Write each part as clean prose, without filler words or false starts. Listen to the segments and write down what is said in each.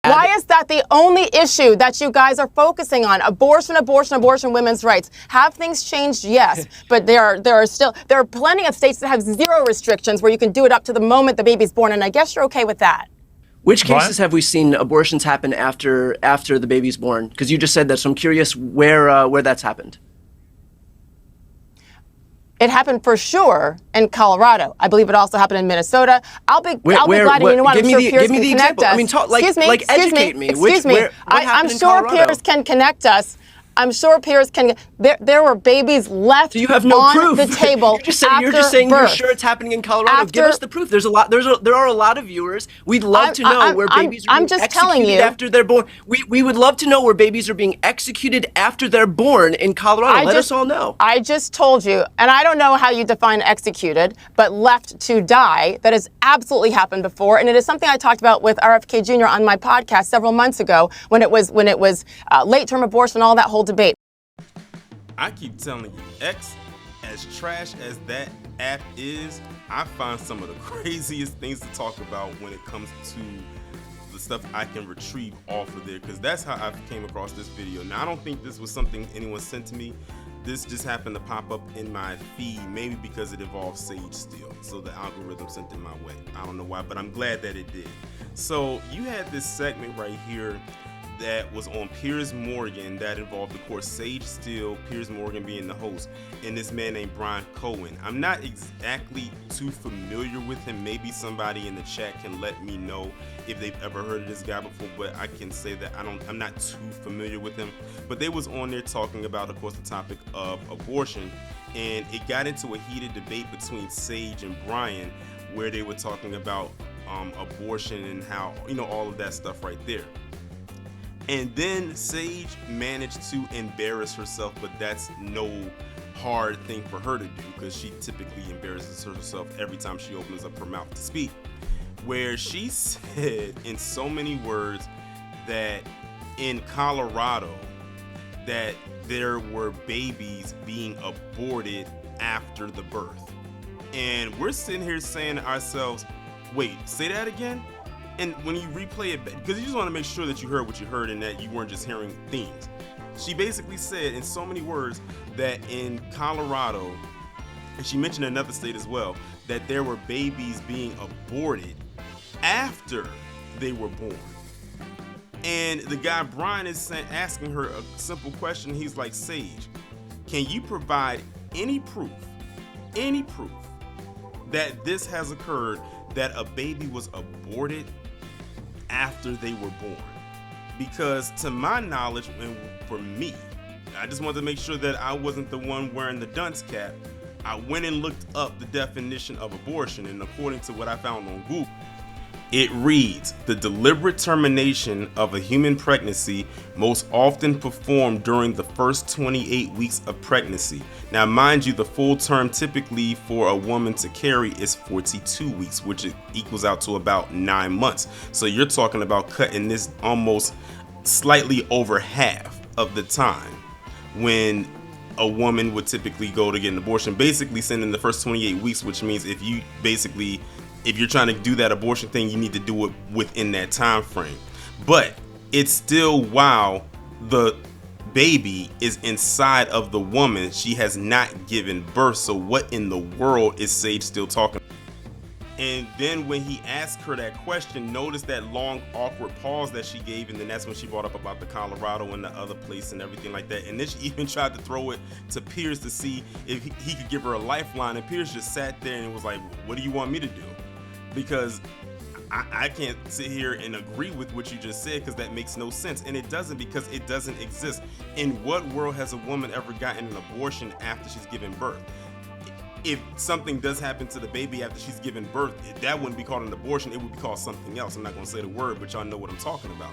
Why is that the only issue that you guys are focusing on? Abortion, women's rights. Have things changed? Yes, but there are plenty of states that have zero restrictions where you can do it up to the moment the baby's born, and I guess you're okay with that. Which cases have we seen abortions happen after the baby's born? Because you just said that, so I'm curious where that's happened. It happened for sure in Colorado. I believe it also happened in Minnesota. I'll be glad, and you know what? I'm sure Piers can connect us. I mean, educate me. Excuse me. I'm sure Piers can connect us. I'm sure Piers can. There were babies left so you have no on proof. the table. You're just saying birth. You're sure it's happening in Colorado. Give us the proof. There are a lot of viewers. We'd love to know where babies are being executed after they're born. We would love to know where babies are being executed after they're born in Colorado. Let us all know. I just told you, and I don't know how you define executed, but left to die. That has absolutely happened before, and it is something I talked about with RFK Jr. on my podcast several months ago when it was late-term abortion, all that whole debate. I keep telling you, X, as trash as that app is, I find some of the craziest things to talk about when it comes to the stuff I can retrieve off of there, because that's how I came across this video. Now, I don't think this was something anyone sent to me. This just happened to pop up in my feed, maybe because it involves Sage Steele, so the algorithm sent it my way. I don't know why, but I'm glad that it did. So you had this segment right here that was on Piers Morgan that involved, of course, Sage Steele, Piers Morgan being the host, and this man named Brian Cohen. I'm not exactly too familiar with him. Maybe somebody in the chat can let me know if they've ever heard of this guy before, but I can say that I'm not too familiar with him. But they was on there talking about, of course, the topic of abortion, and it got into a heated debate between Sage and Brian where they were talking about abortion and how, all of that stuff right there. And then Sage managed to embarrass herself, but that's no hard thing for her to do because she typically embarrasses herself every time she opens up her mouth to speak, where she said in so many words that in Colorado that there were babies being aborted after the birth. And we're sitting here saying to ourselves, wait, say that again? And when you replay it, because you just want to make sure that you heard what you heard and that you weren't just hearing themes. She basically said in so many words that in Colorado, and she mentioned another state as well, that there were babies being aborted after they were born. And the guy Brian is asking her a simple question. He's like, Sage, can you provide any proof that this has occurred, that a baby was aborted after they were born? Because to my knowledge, and for me, I just wanted to make sure that I wasn't the one wearing the dunce cap. I went and looked up the definition of abortion, and according to what I found on Google, it reads, the deliberate termination of a human pregnancy, most often performed during the first 28 weeks of pregnancy. Now, mind you, the full term typically for a woman to carry is 42 weeks, which equals out to about 9 months. So you're talking about cutting this almost slightly over half of the time when a woman would typically go to get an abortion, basically sending the first 28 weeks, which means if you're trying to do that abortion thing, you need to do it within that time frame. But it's still while the baby is inside of the woman, she has not given birth. So what in the world is Sage still talking about? And then when he asked her that question, notice that long awkward pause that she gave, and then that's when she brought up about the Colorado and the other place and everything like that. And then she even tried to throw it to Piers to see if he could give her a lifeline, and Piers just sat there and was like, what do you want me to do? Because I can't sit here and agree with what you just said, because that makes no sense. And it doesn't, because it doesn't exist. In what world has a woman ever gotten an abortion after she's given birth? If something does happen to the baby after she's given birth, that wouldn't be called an abortion. It would be called something else. I'm not going to say the word, but y'all know what I'm talking about.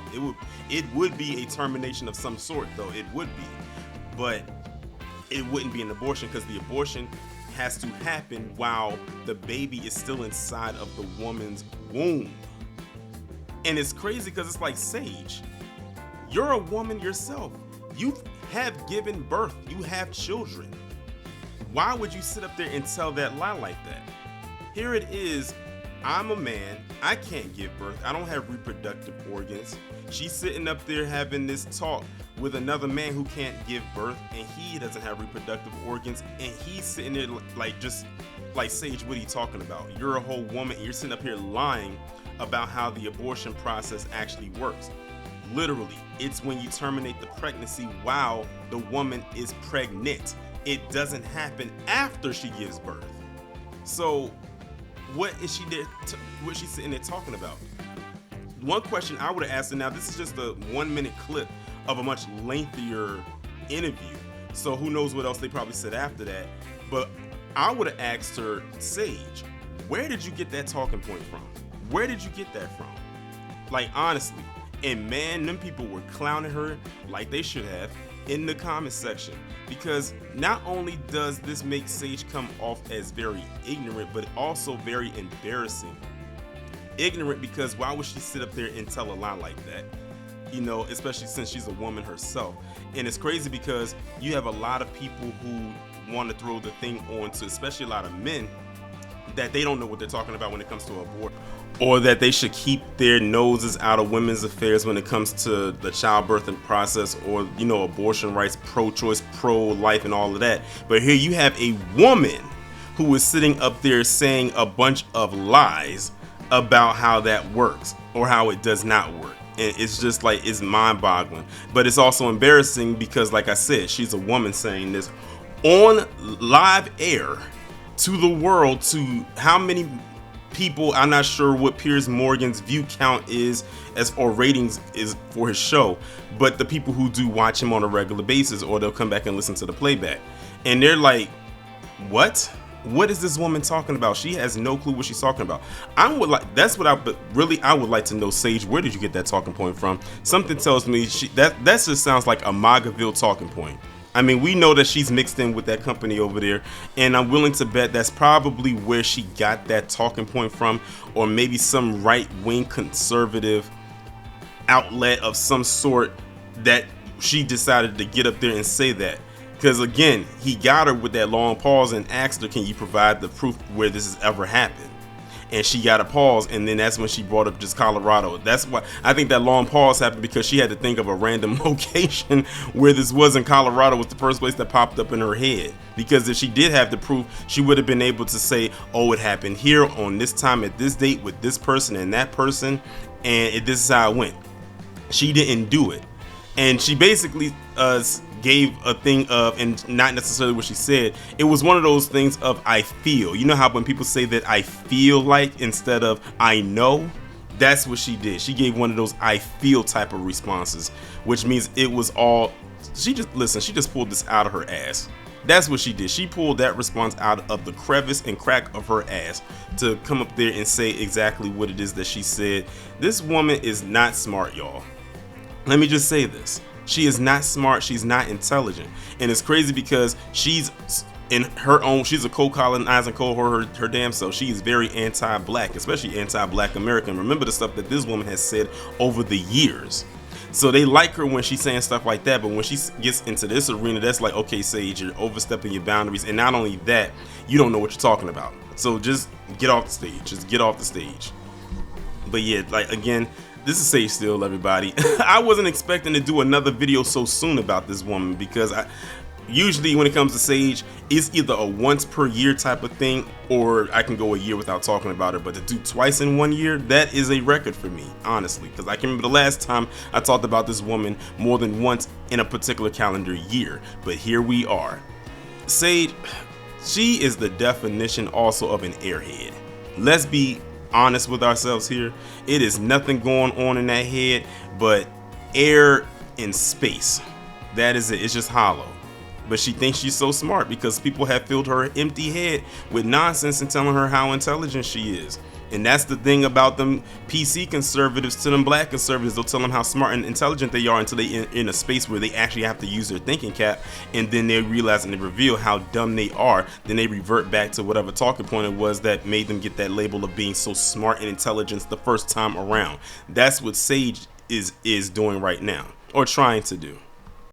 It would be a termination of some sort, though. It would be. But it wouldn't be an abortion, because the abortion has to happen while the baby is still inside of the woman's womb. And it's crazy because it's like, Sage, you're a woman yourself. You have given birth. You have children. Why would you sit up there and tell that lie like that? Here it is. I'm a man. I can't give birth. I don't have reproductive organs. She's sitting up there having this talk with another man who can't give birth, and he doesn't have reproductive organs, and he's sitting there like, just like, Sage, what are you talking about? You're a whole woman, and you're sitting up here lying about how the abortion process actually works. Literally, it's when you terminate the pregnancy while the woman is pregnant. It doesn't happen after she gives birth. So what is she there what she's sitting there talking about? One question I would have asked her, now this is just a 1-minute clip of a much lengthier interview, so who knows what else they probably said after that, but I would have asked her, Sage, where did you get that talking point from? Where did you get that from? Like, honestly. And man, them people were clowning her like they should have in the comment section, because not only does this make Sage come off as very ignorant, but also very embarrassing. Ignorant because why would she sit up there and tell a lie like that? You know, especially since she's a woman herself. And it's crazy because you have a lot of people who want to throw the thing on to, especially a lot of men, that they don't know what they're talking about when it comes to abortion, or that they should keep their noses out of women's affairs when it comes to the childbirthing process, or, you know, abortion rights, pro-choice, pro-life, and all of that. But here you have a woman who is sitting up there saying a bunch of lies about how that works or how it does not work. And it's just like, it's mind-boggling. But it's also embarrassing because, like I said, she's a woman saying this on live air to the world, to how many people, I'm not sure what Piers Morgan's view count is as or ratings is for his show, but the people who do watch him on a regular basis, or they'll come back and listen to the playback, and they're like, what is this woman talking about? She has no clue what she's talking about. But really I would like to know, Sage, where did you get that talking point from? Something tells me that just sounds like a MAGAville talking point. I mean, we know that she's mixed in with that company over there, and I'm willing to bet that's probably where she got that talking point from, or maybe some right-wing conservative outlet of some sort that she decided to get up there and say that. Because again, he got her with that long pause and asked her, can you provide the proof where this has ever happened? And she got a pause, and then that's when she brought up just Colorado. That's why I think that long pause happened, because she had to think of a random location where this was in Colorado was the first place that popped up in her head. Because if she did have the proof, she would have been able to say, oh, it happened here on this time at this date with this person and that person, and this is how it went. She didn't do it. And she basically gave a thing of, and not necessarily what she said, it was one of those things of I feel. You know how when people say that I feel like instead of I know? That's what she did. She gave one of those I feel type of responses, which means it was all, she just pulled this out of her ass. That's what she did. She pulled that response out of the crevice and crack of her ass to come up there and say exactly what it is that she said. This woman is not smart, y'all. Let me just say this. She is not smart. She's not intelligent. And it's crazy because she's in her own, she's a co-colonizing cohort her damn self. She is very anti-black, especially anti-black American. Remember the stuff that this woman has said over the years. So they like her when she's saying stuff like that, but when she gets into this arena, that's like, okay, Sage, you're overstepping your boundaries. And not only that, you don't know what you're talking about. So just get off the stage. Just get off the stage. But yeah, like, again, this is Sage Steele, everybody. I wasn't expecting to do another video so soon about this woman, because usually when it comes to Sage, it's either a once per year type of thing, or I can go a year without talking about her. But to do twice in 1 year, that is a record for me, honestly, because I can remember the last time I talked about this woman more than once in a particular calendar year. But here we are. Sage, she is the definition also of an airhead. Let's be honest with ourselves here. It is nothing going on in that head but air in space. That is it. It's just hollow. But she thinks she's so smart because people have filled her empty head with nonsense and telling her how intelligent she is. And that's the thing about them PC conservatives to them black conservatives. They'll tell them how smart and intelligent they are until they're in a space where they actually have to use their thinking cap, and then they realize and they reveal how dumb they are. Then they revert back to whatever talking point it was that made them get that label of being so smart and intelligent the first time around. That's what Sage is doing right now, or trying to do.